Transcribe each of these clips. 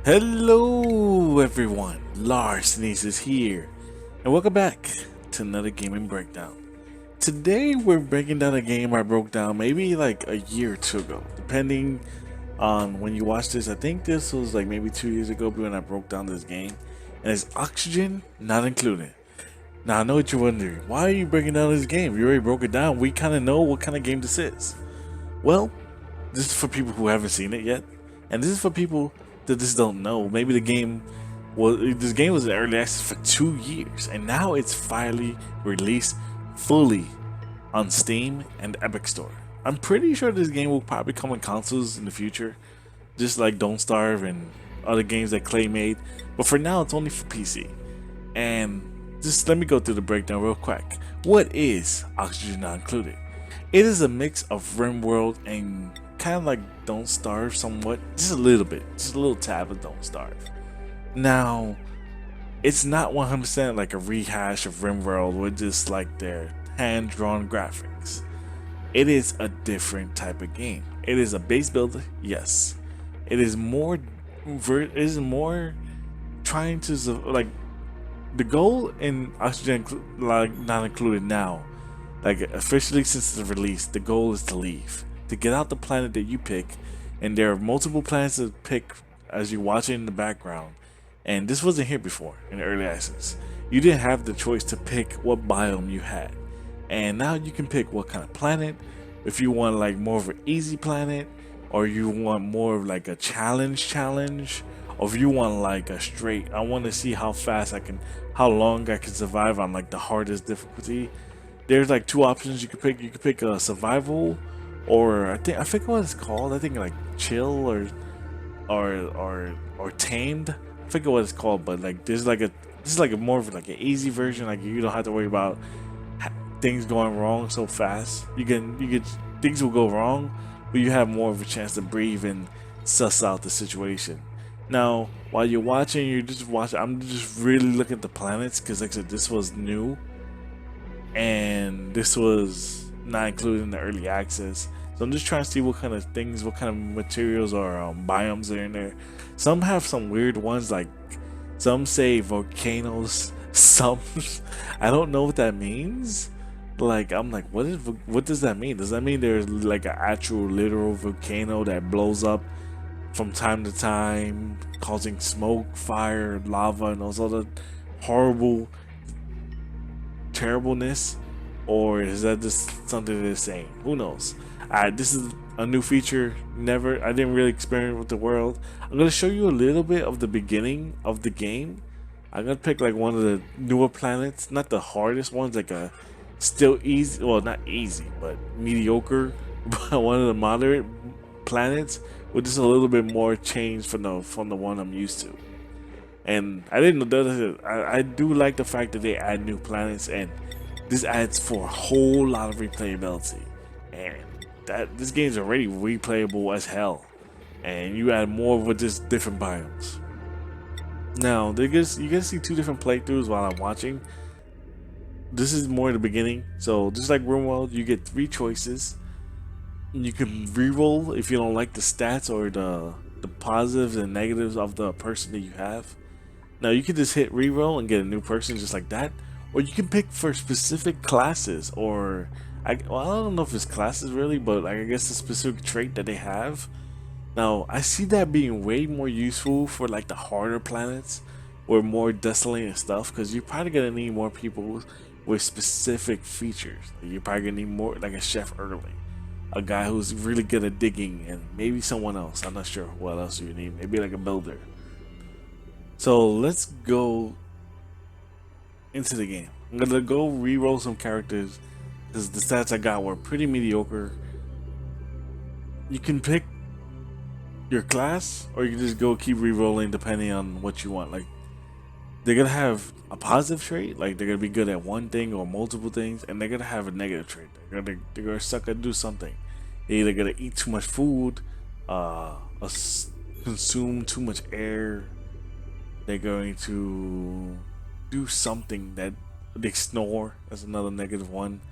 Hello everyone, Lars Sneeze is here, and welcome back to another gaming breakdown. Today we're breaking down a game I broke down maybe like a year or two ago, depending on when you watch this. I think this was like maybe 2 years ago when I broke down this game, and it's Oxygen Not Included. Now I know what you're wondering, why are you breaking down this game? You already broke it down, we kind of know what kind of game this is. Well, this is for people who haven't seen it yet, and this is for people that just don't know. Maybe this game was in early access for 2 years, and now it's finally released fully on Steam and Epic Store. I'm pretty sure this game will probably come on consoles in the future, just like Don't Starve and other games that Clay made. But for now, it's only for PC. And just let me go through the breakdown real quick. What is Oxygen Not Included? It is a mix of RimWorld and kind of like Don't Starve somewhat, just a little bit, just a little tab of Don't Starve. Now, it's not 100% like a rehash of RimWorld with just like their hand-drawn graphics. It is a different type of game. It is a base builder, yes. It is more, trying to like the goal in Oxygen like Not Included now. Like officially since the release, the goal is to leave, to get out the planet that you pick, and there are multiple planets to pick as you watch it in the background. And this wasn't here before in early access. You didn't have the choice to pick what biome you had, and now you can pick what kind of planet. If you want like more of an easy planet, or you want more of like a challenge, or if you want like a straight, I want to see how long I can survive on like the hardest difficulty. There's like two options you could pick. You could pick a survival, or I forget what it's called. I think like chill or tamed. I forget what it's called, but like this is like a more of like an easy version. Like you don't have to worry about things going wrong so fast. You can things will go wrong, but you have more of a chance to breathe and suss out the situation. Now, while you're watching, I'm just really looking at the planets because like I said, this was new and this was not included in the early access. So I'm just trying to see what kind of things, what kind of materials or biomes are in there. Some have some weird ones, like some say volcanoes. Some I don't know what that means. Like I'm like, what does that mean? Does that mean there's like an actual literal volcano that blows up from time to time, causing smoke, fire, lava, and those other horrible terribleness, or is that just something they're saying? Who knows? This is a new feature. I didn't really experiment with the world. I'm gonna show you a little bit of the beginning of the game. I'm gonna pick like one of the newer planets, not the hardest ones, like a still easy, well not easy, but mediocre, but one of the moderate planets with just a little bit more change from the one I'm used to. And I didn't know that. I do like the fact that they add new planets, and this adds for a whole lot of replayability. And that this game's already replayable as hell, and you add more with just different biomes. Now, you get to see two different playthroughs while I'm watching. This is more the beginning, so just like RimWorld, you get 3 choices. You can reroll if you don't like the stats or the positives and negatives of the person that you have. Now you can just hit reroll and get a new person just like that, or you can pick for specific classes, or I don't know if it's classes really, but like, I guess a specific trait that they have. Now I see that being way more useful for like the harder planets or more desolate and stuff, because you're probably gonna need more people with specific features. You're probably gonna need more like a chef early, a guy who's really good at digging, and maybe someone else. I'm not sure what else you need. Maybe like a builder. So let's go into the game. I'm gonna go re-roll some characters because the stats I got were pretty mediocre. You can pick your class, or you can just go keep re-rolling depending on what you want. Like they're gonna have a positive trait, like they're gonna be good at one thing or multiple things, and they're gonna have a negative trait. They're gonna suck at do something. They're either gonna eat too much food, consume too much air. They're going to do something that they snore. That's another negative one.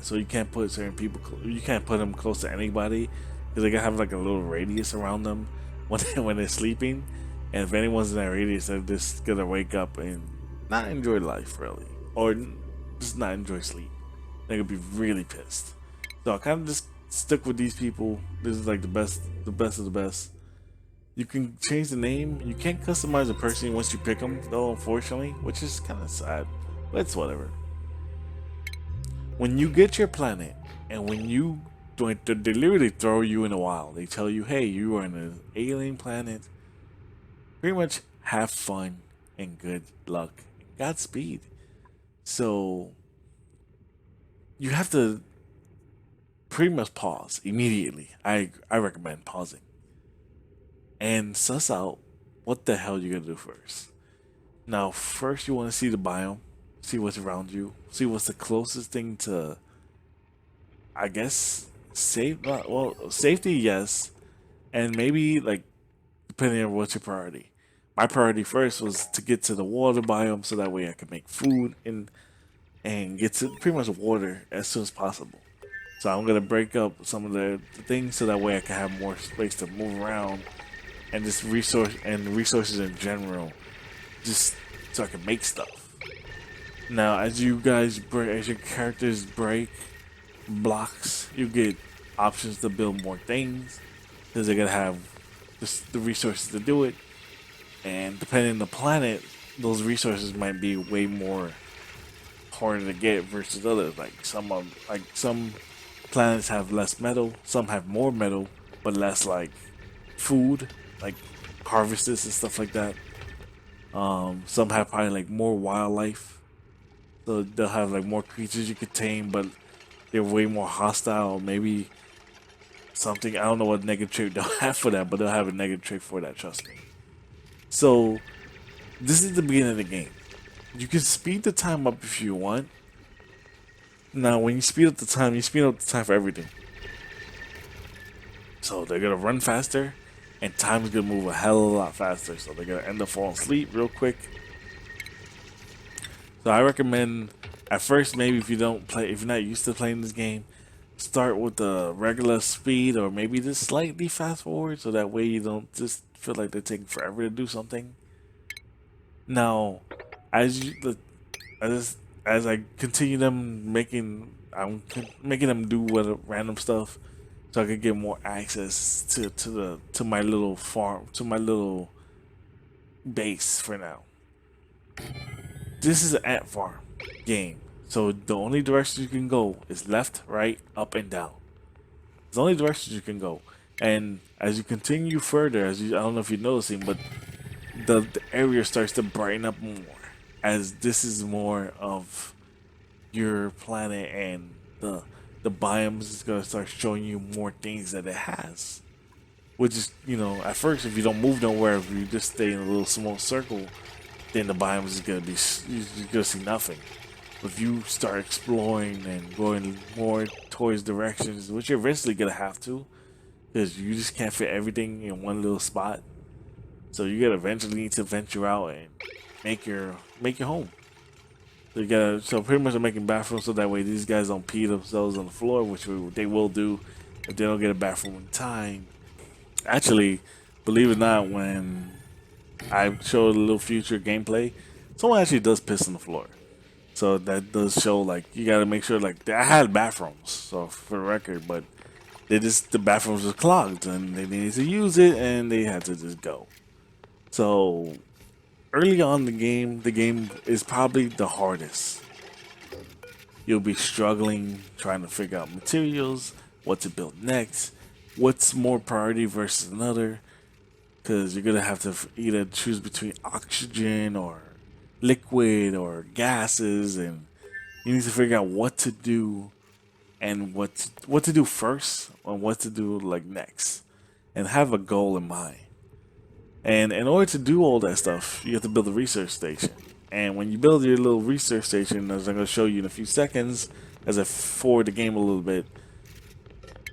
So you can't put certain people. You can't put them close to anybody because they gotta have like a little radius around them when they're sleeping. And if anyone's in that radius, they're just gonna wake up and not enjoy life really, or just not enjoy sleep. They're gonna be really pissed. So I kind of just stuck with these people. This is like the best of the best. You can change the name. You can't customize a person once you pick them, though, unfortunately, which is kind of sad. But it's whatever. When you get your planet, and when you they literally throw you in the wild. They tell you, "Hey, you are in an alien planet. Pretty much have fun and good luck, Godspeed." So you have to pretty much pause immediately. I recommend pausing and suss out what the hell you're gonna do first. Now, first you want to see the biome, see what's around you, see what's the closest thing to, I guess, safe. Well, safety, yes, and maybe like depending on what's your priority. My priority first was to get to the water biome, so that way I could make food and get to pretty much water as soon as possible. So I'm gonna break up some of the things so that way I can have more space to move around and just resources in general, just so I can make stuff. Now, as you guys break, as your characters break blocks, you get options to build more things because they're gonna have just the resources to do it. And depending on the planet, those resources might be way more harder to get versus others. Like some planets have less metal, some have more metal, but less like food, like harvests and stuff like that. Some have probably like more wildlife, so they'll have like more creatures you could tame, but they're way more hostile. Maybe something, I don't know what negative trait they'll have for that, but they'll have a negative trait for that. Trust me. So this is the beginning of the game. You can speed the time up if you want. Now, when you speed up the time, you speed up the time for everything. So they're gonna run faster, and time's gonna move a hell of a lot faster. So they're gonna end up falling asleep real quick. So I recommend at first, maybe if you don't play, if you're not used to playing this game, start with the regular speed or maybe just slightly fast forward, so that way you don't just feel like they're taking forever to do something. Now, as you as I continue them making, making them do what random stuff, so I could get more access to my little farm, to my little base for now. This is an ant farm game, so the only direction you can go is left, right, up, and down. It's the only directions you can go. And as you continue further, I don't know if you're noticing, but the area starts to brighten up more, as this is more of your planet, and the biomes is gonna start showing you more things that it has. Which is, at first, if you don't move nowhere, if you just stay in a little small circle, then the biomes is gonna be, you're gonna see nothing. But if you start exploring and going more towards directions, which you're eventually gonna have to, because you just can't fit everything in one little spot. So you gotta eventually need to venture out and make your home. So pretty much I'm making bathrooms so that way these guys don't pee themselves on the floor, which they will do if they don't get a bathroom in time. Actually, believe it or not, when I showed a little future gameplay, someone actually does piss on the floor. So that does show, like, you gotta make sure, like, I had bathrooms, so for the record, but the bathrooms were clogged and they needed to use it and they had to just go. So early on the game is probably the hardest. You'll be struggling trying to figure out materials, what to build next, what's more priority versus another, because you're gonna have to either choose between oxygen or liquid or gases, and you need to figure out what to do and what to do first and what to do like next, and have a goal in mind. And in order to do all that stuff, you have to build a research station. And when you build your little research station, as I'm going to show you in a few seconds, as I forward the game a little bit,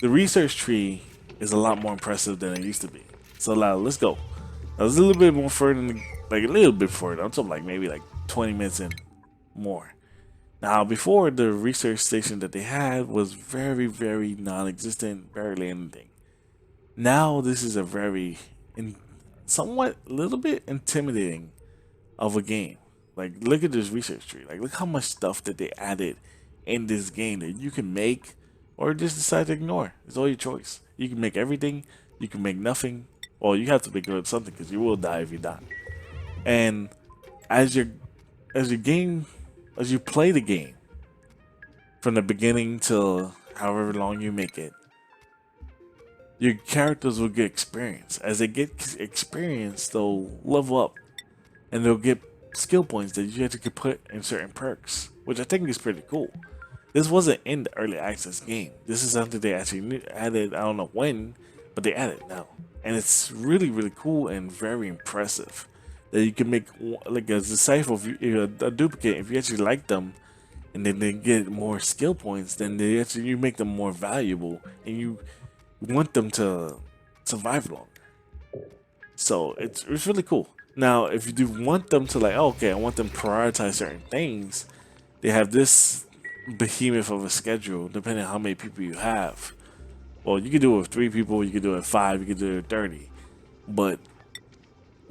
the research tree is a lot more impressive than it used to be. So now, let's go. Now, it's a little bit more further, like a little bit further. I'm talking like maybe like 20 minutes in more. Now, before, the research station that they had was very, very non-existent, barely anything. Now, this is a very somewhat a little bit intimidating of a game. Like, look at this research tree. Like, look how much stuff that they added in this game that you can make or just decide to ignore. It's all your choice. You can make everything. You can make nothing. Well, you have to make something because you will die if you die. And as your as your game as you play the game from the beginning till however long you make it, your characters will get experience. As they get experience, they'll level up and they'll get skill points that you have to put in certain perks, which I think is pretty cool. This wasn't in the early access game. This is something they actually added. I don't know when, but they added now, and it's really really cool and very impressive. That you can make like a disciple, a duplicate, if you actually like them, and then they get more skill points. Then they actually you make them more valuable, and you want them to survive longer. So it's really cool. Now, if you do want them to like, oh, okay, I want them to prioritize certain things, they have this behemoth of a schedule depending on how many people you have. Well, you can do it with 3 people, you can do it with 5, you can do it with 30, but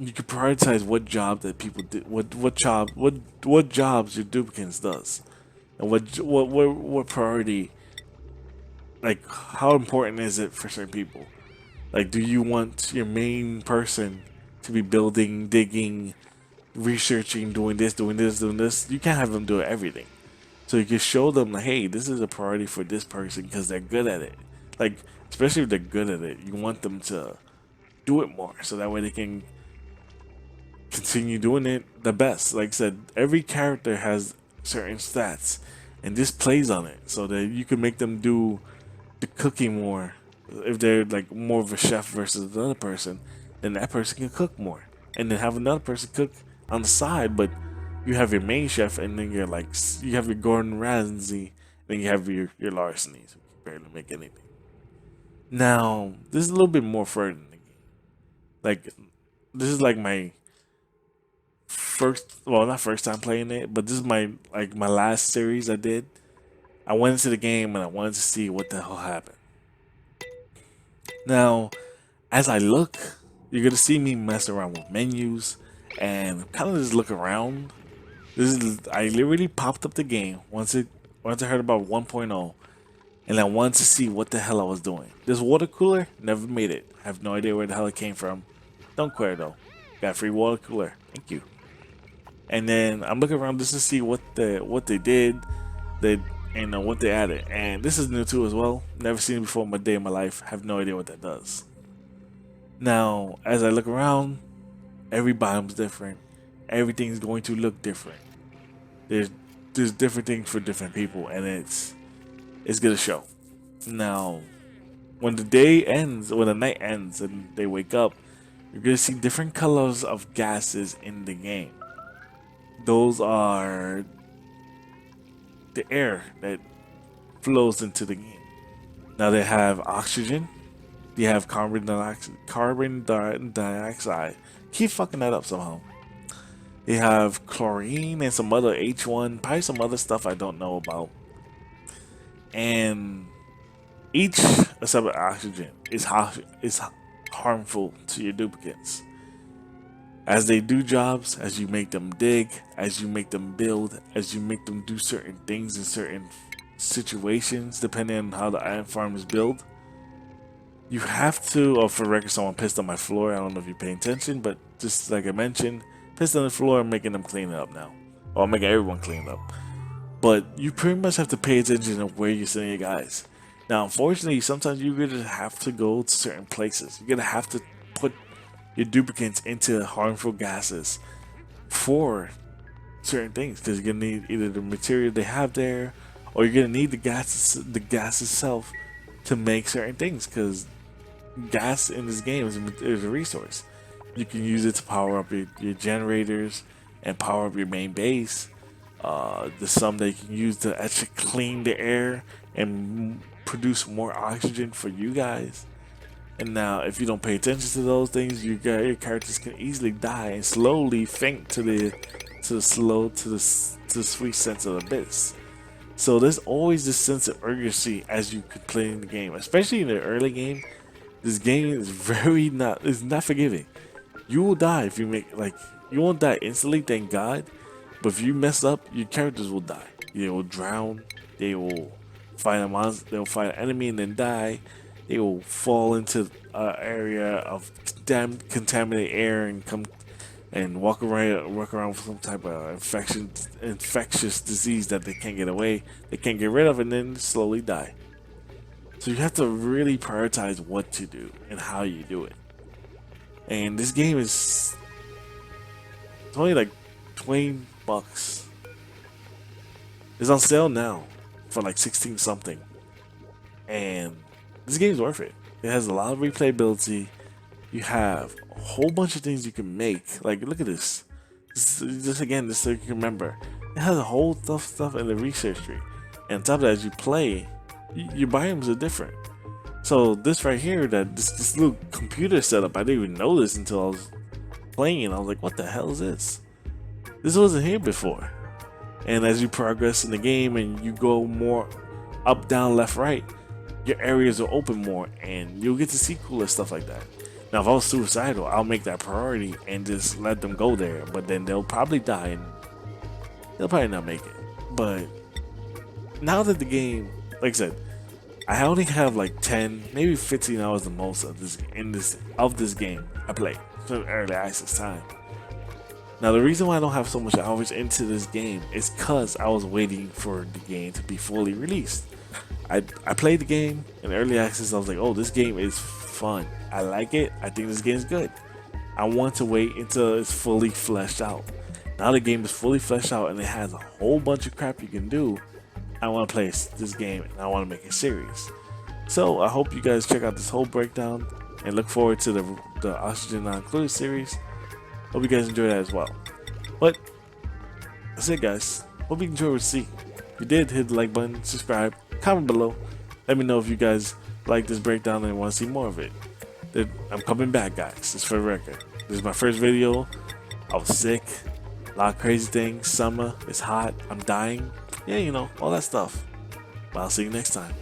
you can prioritize what job that people do, what jobs your duplicates does, and what priority, like how important is it for certain people. Like, do you want your main person to be building, digging, researching, doing this, doing this, doing this? You can't have them do everything. So you can show them, like, hey, this is a priority for this person because they're good at it. Like, especially if they're good at it, you want them to do it more so that way they can continue doing it the best. Like I said, every character has certain stats, and this plays on it so that you can make them do the cooking more. If they're like more of a chef versus another person, then that person can cook more, and then have another person cook on the side. But you have your main chef, and then you're like you have your Gordon Ramsay, then you have your Larcenies who can barely make anything. Now this is a little bit more further in the game. Like, this is like my first, well, not first time playing it, but this is my like my last series I did. I went into the game and I wanted to see what the hell happened. Now, as I look, you're gonna see me mess around with menus and kind of just look around. This is I literally popped up the game once I heard about 1.0, and I wanted to see what the hell I was doing. This water cooler never made it. I have no idea where the hell it came from. Don't care though. Got a free water cooler. Thank you. And then I'm looking around just to see what they did, and what they added. And this is new too as well. Never seen it before in my day in my life. Have no idea what that does. Now, as I look around, every biome's different. Everything's going to look different. There's different things for different people, and it's gonna show. Now, when the day ends, when the night ends, and they wake up, you're gonna see different colors of gases in the game. Those are the air that flows into the game. Now they have oxygen, they have carbon dioxide. Keep fucking that up somehow. They have chlorine and some other H1, probably some other stuff I don't know about. And each, except for oxygen, is harmful to your duplicates. As they do jobs, as you make them dig, as you make them build, as you make them do certain things in certain situations, depending on how the iron farm is built, you have to, oh, for record, someone pissed on my floor. I don't know if you're paying attention, but just like I mentioned, pissed on the floor and making them clean it up now. Or making everyone clean it up. But you pretty much have to pay attention to where you're sending your guys. Now, unfortunately, sometimes you're going to have to go to certain places. You're going to have to put your duplicates into harmful gases for certain things, because you're gonna need either the material they have there, or you're gonna need the gas itself to make certain things, because gas in this game is a resource. You can use it to power up your generators and power up your main base. There's some that you can use to actually clean the air and produce more oxygen for you guys. And now, if you don't pay attention to those things, your characters can easily die and slowly faint to the sweet sense of abyss. So there's always this sense of urgency as you could play in the game, especially in the early game. This game is it's not forgiving. You will die if you make like you won't die instantly, thank God. But if you mess up, your characters will die. They will drown. They will fight a monster. They'll fight an enemy and then die. They will fall into an area of contaminated air and come and walk around with some type of infectious disease that they can't get away. They can't get rid of, and then slowly die. So you have to really prioritize what to do and how you do it. And this game is it's only like $20. It's on sale now for like 16 something. And this game's worth it. It has a lot of replayability. You have a whole bunch of things you can make. Like, look at this. Just again, just so you can remember. It has a whole stuff in the research tree. And on top of that, as you play, your biomes are different. So this right here, this little computer setup, I didn't even know this until I was playing it. I was like, what the hell is this? This wasn't here before. And as you progress in the game and you go more up, down, left, right, your areas will open more and you'll get to see cooler stuff like that. Now, if I was suicidal, I'll make that priority and just let them go there. But then they'll probably die and they'll probably not make it. But now that the game, like I said, I only have like 10, maybe 15 hours the most of this game I played for early access time. Now, the reason why I don't have so much hours into this game is because I was waiting for the game to be fully released. I played the game in early access. I was like, oh, this game is fun. I like it. I think this game is good. I want to wait until it's fully fleshed out. Now the game is fully fleshed out and it has a whole bunch of crap you can do. I want to play this game and I want to make it serious. So I hope you guys check out this whole breakdown and look forward to the Oxygen Not Included series. Hope you guys enjoy that as well. But that's it, guys. Hope you enjoyed what you see. If you did, hit the like button, subscribe, comment below. Let me know if you guys like this breakdown and want to see more of it. I'm coming back, guys. It's for the record. This is my first video. I was sick. A lot of crazy things. Summer. It's hot. I'm dying. Yeah, you know, all that stuff. But I'll see you next time.